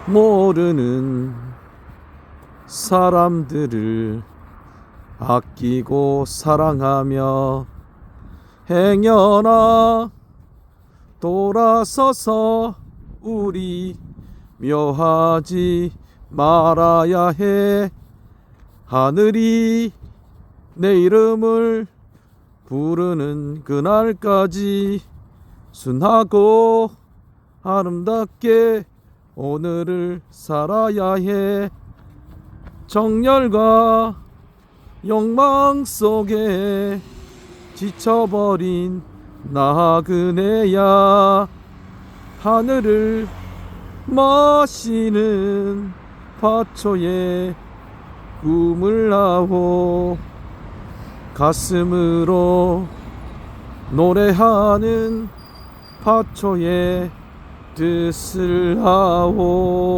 모르는 사람들을 아끼고 사랑하며 행여나 돌아서서 우리 묘하지 말아야 해. 하늘이 내 이름을 부르는 그날까지 순하고 아름답게 오늘을 살아야 해. 정열과 욕망 속에 지쳐버린 나그네야, 하늘을 마시는 파초에 꿈을 나오, 가슴으로 노래하는 파초의 뜻을 하오.